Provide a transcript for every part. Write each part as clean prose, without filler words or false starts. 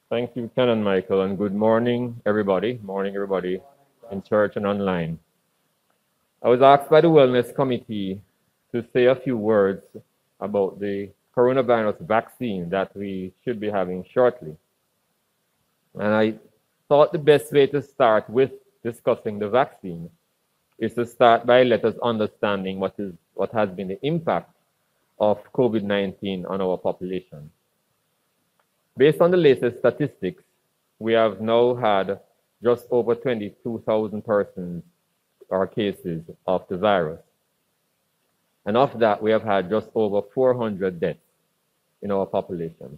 Thank you, Ken and Michael, and good morning, everybody. Morning, everybody in church and online. I was asked by the Wellness Committee to say a few words about the coronavirus vaccine that we should be having shortly. And I thought the best way to start with discussing the vaccine is to start by let us understanding what has been the impact of COVID-19 on our population. Based on the latest statistics, we have now had just over 22,000 persons or cases of the virus. And of that, we have had just over 400 deaths in our population.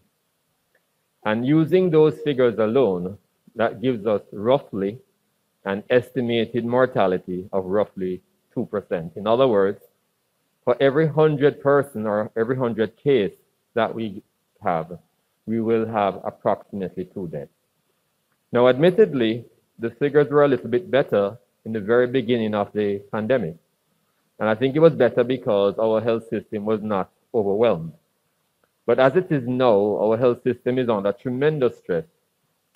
And using those figures alone, that gives us roughly an estimated mortality of roughly 2%. In other words, for every 100 person or every 100 case that we have, we will have approximately 2 deaths. Now, admittedly, the figures were a little bit better in the very beginning of the pandemic. And I think it was better because our health system was not overwhelmed. But as it is now, our health system is under tremendous stress,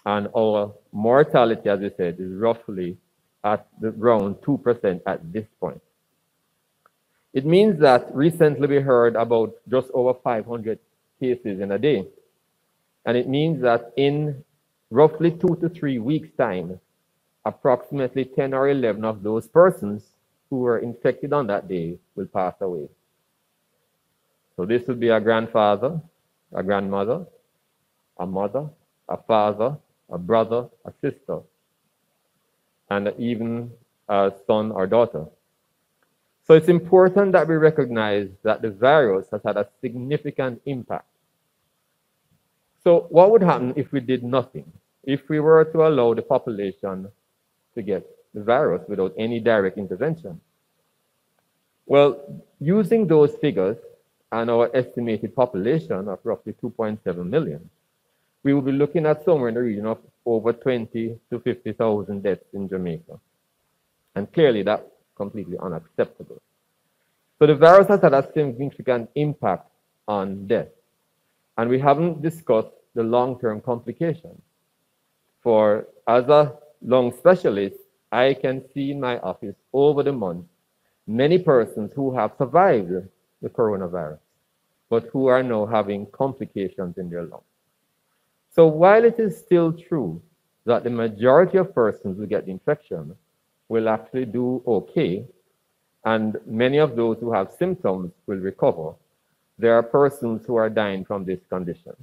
and our mortality, as I said, is roughly at around 2% at this point. It means that recently we heard about just over 500 cases in a day. And it means that in roughly 2 to 3 weeks' time, approximately 10 or 11 of those persons who were infected on that day will pass away. So this would be a grandfather, a grandmother, a mother, a father, a brother, a sister, and even a son or daughter. So it's important that we recognize that the virus has had a significant impact. So what would happen if we did nothing? If we were to allow the population to get the virus without any direct intervention? Well, using those figures and our estimated population of roughly 2.7 million, we will be looking at somewhere in the region of over 20 to 50,000 deaths in Jamaica. And clearly that's completely unacceptable. So the virus has had a significant impact on death. And we haven't discussed the long-term complications. For as a lung specialist, I can see in my office over the months many persons who have survived the coronavirus, but who are now having complications in their lungs. So while it is still true that the majority of persons who get the infection will actually do okay, and many of those who have symptoms will recover, there are persons who are dying from this condition.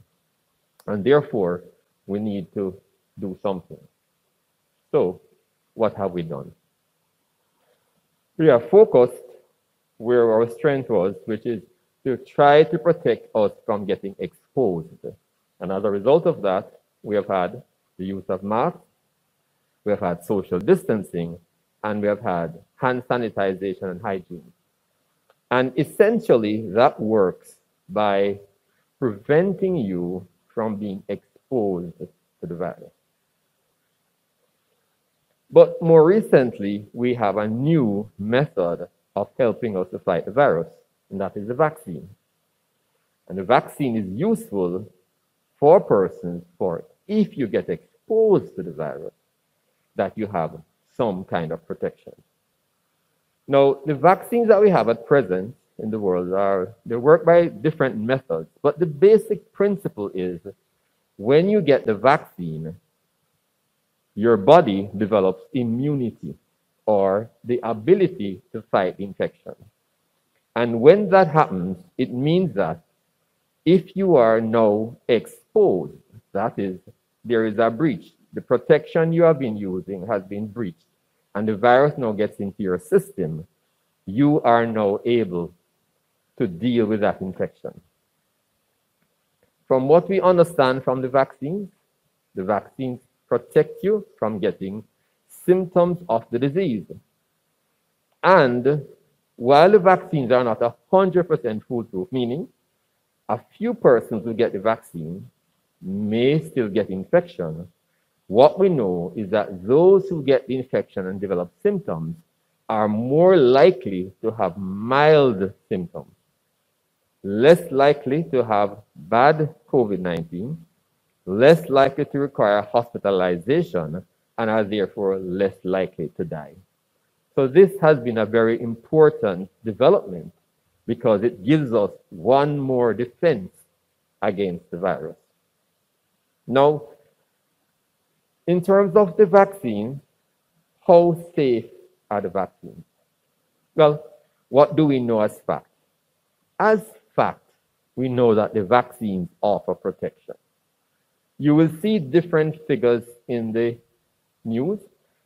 And therefore, we need to do something. So, what have we done? We are focused where our strength was, which is to try to protect us from getting exposed. And as a result of that, we have had the use of masks, we have had social distancing, and we have had hand sanitization and hygiene. And essentially, that works by preventing you from being exposed to the virus. But more recently, we have a new method of helping us to fight the virus, and that is the vaccine. And the vaccine is useful for persons for if you get exposed to the virus, that you have some kind of protection. Now, the vaccines that we have at present in the world they work by different methods, but the basic principle is when you get the vaccine, your body develops immunity or the ability to fight the infection. And when that happens, it means that if you are now exposed, that is, there is a breach, the protection you have been using has been breached, and the virus now gets into your system, you are now able to deal with that infection. From what we understand from the vaccines protect you from getting symptoms of the disease. And while the vaccines are not 100% foolproof, meaning a few persons who get the vaccine may still get infection, what we know is that those who get the infection and develop symptoms are more likely to have mild symptoms, less likely to have bad COVID-19, less likely to require hospitalization, and are therefore less likely to die. So this has been a very important development because it gives us one more defense against the virus. Now, in terms of the vaccine, how safe are the vaccines? Well, what do we know as fact? As fact, we know that the vaccines offer protection. You will see different figures in the news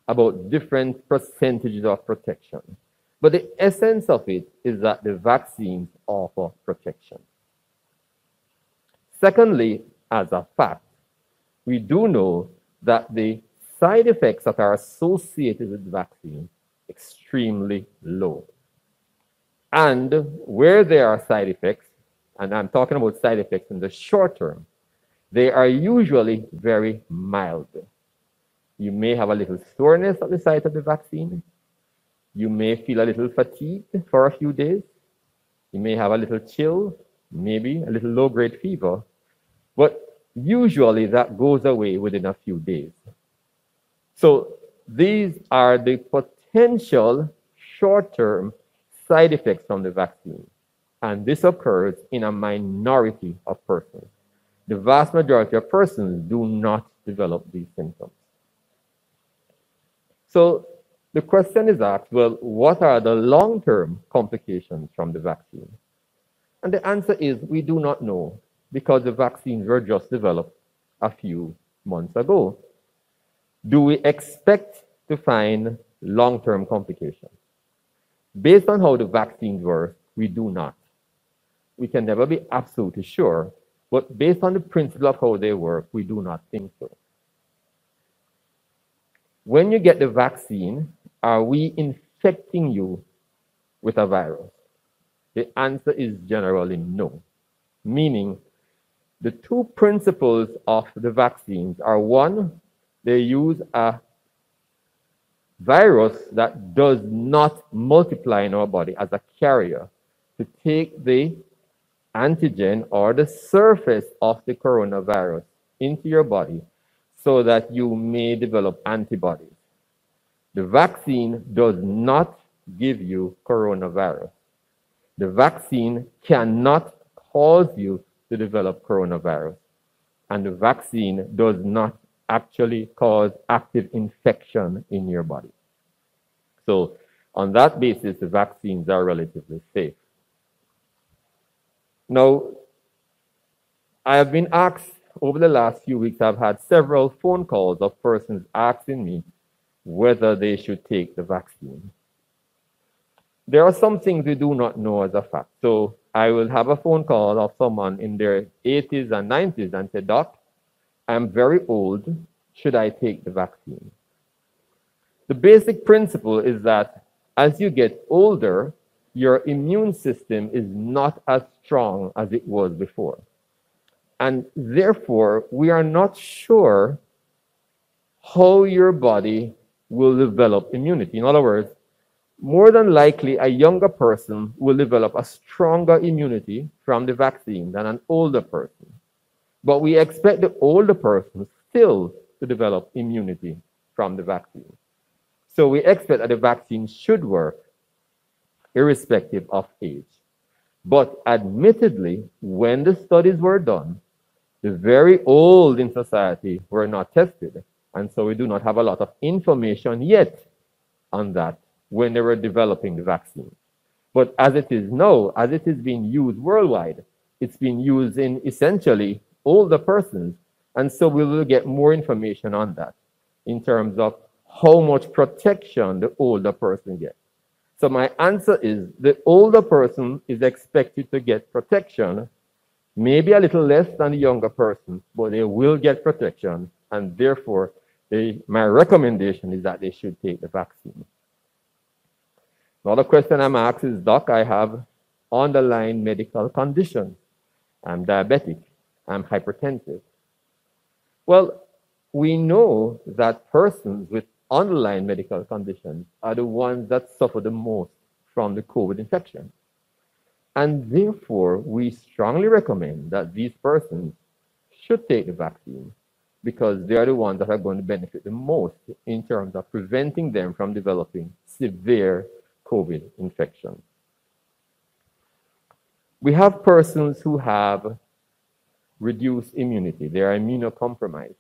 about different percentages of protection. But the essence of it is that the vaccines offer protection. Secondly, as a fact, we do know that the side effects that are associated with the vaccine are extremely low. And where there are side effects, and I'm talking about side effects in the short term, they are usually very mild. You may have a little soreness at the site of the vaccine. You may feel a little fatigued for a few days. You may have a little chill, maybe a little low-grade fever. But usually that goes away within a few days. So these are the potential short-term side effects from the vaccine. And this occurs in a minority of persons. The vast majority of persons do not develop these symptoms. So the question is asked, well, what are the long-term complications from the vaccine? And the answer is we do not know because the vaccines were just developed a few months ago. Do we expect to find long-term complications? Based on how the vaccines work, we do not. We can never be absolutely sure, but based on the principle of how they work, we do not think so. When you get the vaccine, are we infecting you with a virus? The answer is generally no, meaning the two principles of the vaccines are one, they use a virus that does not multiply in our body as a carrier to take the antigen or the surface of the coronavirus into your body so that you may develop antibodies. The vaccine does not give you coronavirus. The vaccine cannot cause you to develop coronavirus. And the vaccine does not actually cause active infection in your body. So on that basis, the vaccines are relatively safe. Now, I have been asked over the last few weeks, I've had several phone calls of persons asking me whether they should take the vaccine. There are some things we do not know as a fact. So I will have a phone call of someone in their 80s and 90s and say, Doc, I'm very old. Should I take the vaccine? The basic principle is that as you get older, your immune system is not as strong as it was before. And therefore, we are not sure how your body will develop immunity. In other words, more than likely, a younger person will develop a stronger immunity from the vaccine than an older person. But we expect the older person still to develop immunity from the vaccine. So we expect that the vaccine should work irrespective of age. But admittedly, when the studies were done, the very old in society were not tested. And so we do not have a lot of information yet on that when they were developing the vaccine. But as it is now, as it is being used worldwide, it's being used in essentially older persons. And so we will get more information on that in terms of how much protection the older person gets. So my answer is the older person is expected to get protection, maybe a little less than the younger person, but they will get protection. And therefore, my recommendation is that they should take the vaccine. Another question I'm asked is, Doc, I have underlying medical conditions. I'm diabetic. I'm hypertensive. Well, we know that persons with underlying medical conditions are the ones that suffer the most from the COVID infection. And therefore, we strongly recommend that these persons should take the vaccine because they are the ones that are going to benefit the most in terms of preventing them from developing severe COVID infection. We have persons who have reduced immunity. They are immunocompromised.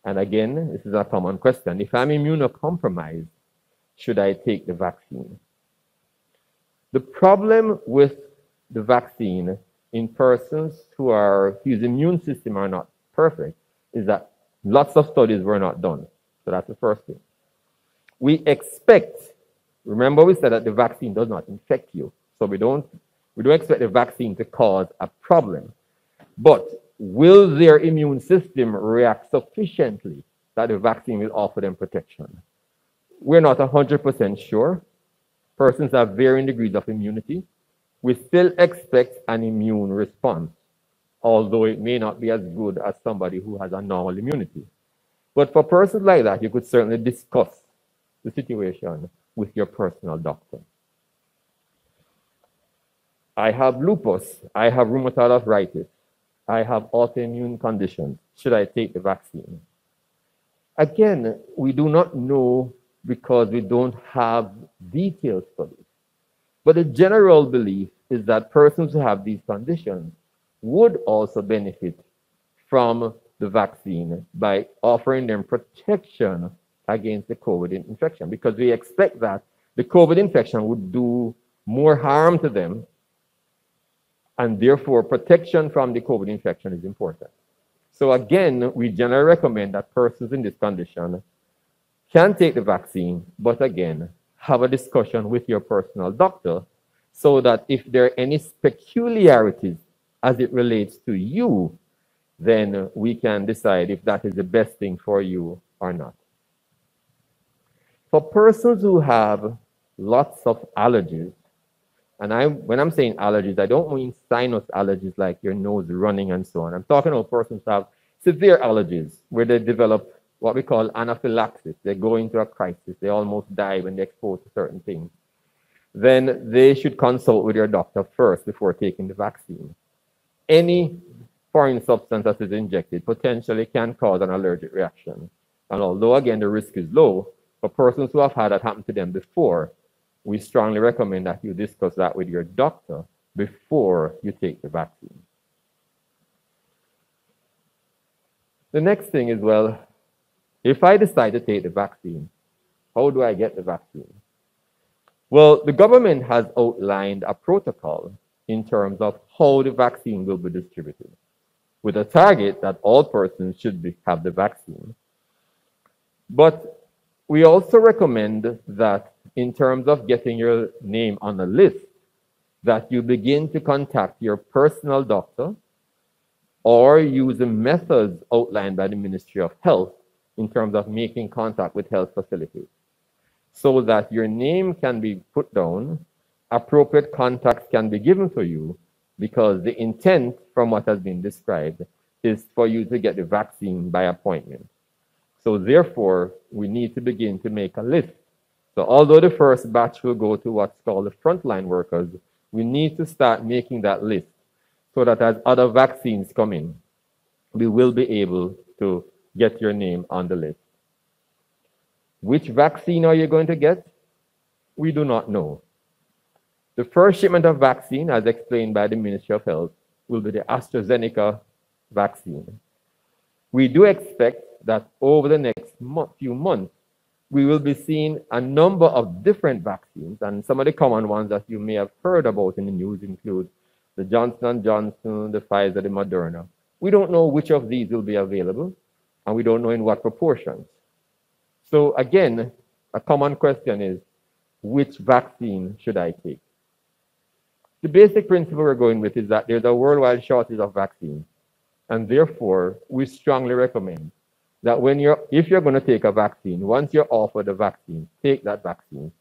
And again, this is a common question. If I'm immunocompromised, should I take the vaccine? The problem with the vaccine in persons whose immune system are not perfect is that lots of studies were not done. So that's the first thing. We expect, remember we said that the vaccine does not infect you. So we don't expect the vaccine to cause a problem. But will their immune system react sufficiently that the vaccine will offer them protection? We're not 100% sure. Persons have varying degrees of immunity. We still expect an immune response, although it may not be as good as somebody who has a normal immunity. But for persons like that, you could certainly discuss the situation with your personal doctor. I have lupus, I have rheumatoid arthritis, I have autoimmune conditions. Should I take the vaccine? Again, we do not know because we don't have detailed studies. But the general belief is that persons who have these conditions would also benefit from the vaccine by offering them protection against the COVID infection, because we expect that the COVID infection would do more harm to them, and therefore protection from the COVID infection is important. So again, we generally recommend that persons in this condition can take the vaccine, but again, have a discussion with your personal doctor so that if there are any peculiarities as it relates to you, then we can decide if that is the best thing for you or not. For persons who have lots of allergies, and when I'm saying allergies, I don't mean sinus allergies like your nose running and so on. I'm talking about persons who have severe allergies where they develop what we call anaphylaxis. They go into a crisis. They almost die when they're exposed to certain things. Then they should consult with your doctor first before taking the vaccine. Any foreign substance that is injected potentially can cause an allergic reaction. And although, again, the risk is low, for persons who have had that happen to them before, we strongly recommend that you discuss that with your doctor before you take the vaccine. The next thing is, well, if I decide to take the vaccine, how do I get the vaccine? Well, the government has outlined a protocol in terms of how the vaccine will be distributed, with a target that all persons should have the vaccine. But we also recommend that in terms of getting your name on the list, that you begin to contact your personal doctor or use the methods outlined by the Ministry of Health in terms of making contact with health facilities, so that your name can be put down, appropriate contacts can be given for you, because the intent from what has been described is for you to get the vaccine by appointment. So therefore, we need to begin to make a list. So although the first batch will go to what's called the frontline workers, we need to start making that list so that as other vaccines come in, we will be able to get your name on the list. Which vaccine are you going to get? We do not know. The first shipment of vaccine, as explained by the Ministry of Health, will be the AstraZeneca vaccine. We do expect that over the next few months, we will be seeing a number of different vaccines, and some of the common ones that you may have heard about in the news include the Johnson & Johnson, the Pfizer, the Moderna. We don't know which of these will be available, and we don't know in what proportions. So again, a common question is, which vaccine should I take? The basic principle we're going with is that there's a worldwide shortage of vaccines, and therefore, we strongly recommend that if you're going to take a vaccine, once you're offered a vaccine, take that vaccine.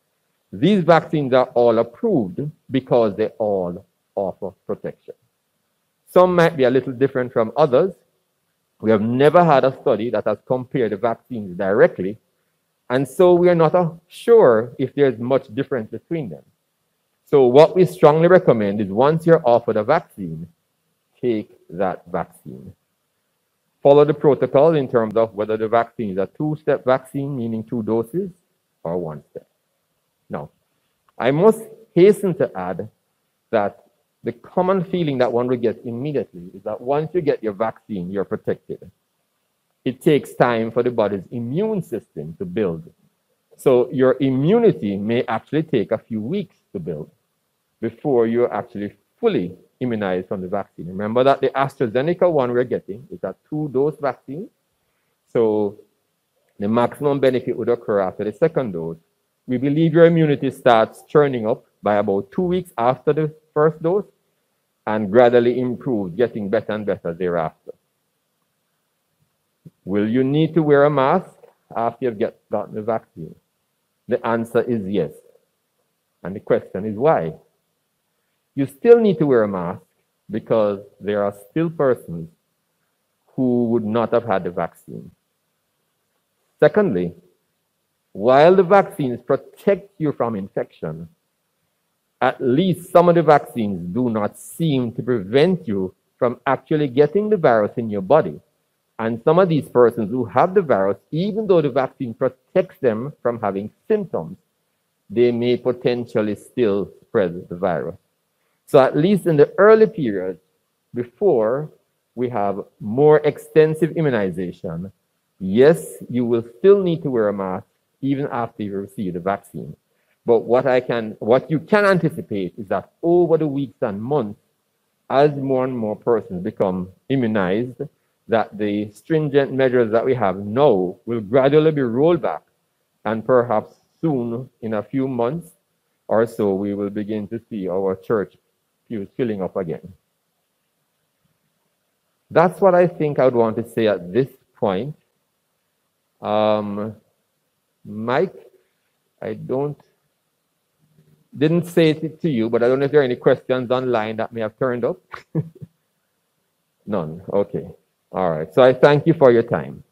These vaccines are all approved because they all offer protection. Some might be a little different from others. We have never had a study that has compared the vaccines directly, and so we are not sure if there's much difference between them. So what we strongly recommend is once you're offered a vaccine, take that vaccine. follow the protocol in terms of whether the vaccine is a two-step vaccine, meaning 2 doses, or 1 step. Now, I must hasten to add that the common feeling that one will get immediately is that once you get your vaccine, you're protected. It takes time for the body's immune system to build. So your immunity may actually take a few weeks to build before you're actually fully immunized from the vaccine. Remember that the AstraZeneca one we're getting is a 2-dose vaccine. So the maximum benefit would occur after the 2nd dose. We believe your immunity starts churning up by about 2 weeks after the 1st dose and gradually improves, getting better and better thereafter. Will you need to wear a mask after you've gotten the vaccine? The answer is yes. And the question is why? You still need to wear a mask because there are still persons who would not have had the vaccine. Secondly, while the vaccines protect you from infection, at least some of the vaccines do not seem to prevent you from actually getting the virus in your body. And some of these persons who have the virus, even though the vaccine protects them from having symptoms, they may potentially still spread the virus. So at least in the early period, before we have more extensive immunization, yes, you will still need to wear a mask even after you receive the vaccine. But what you can anticipate is that over the weeks and months, as more and more persons become immunized, that the stringent measures that we have now will gradually be rolled back, and perhaps soon, in a few months or so, we will begin to see our church pews filling up again. That's what I think I would want to say at this point. Mike, I didn't say it to you, but I don't know if there are any questions online that may have turned up. None. Okay. All right. So I thank you for your time.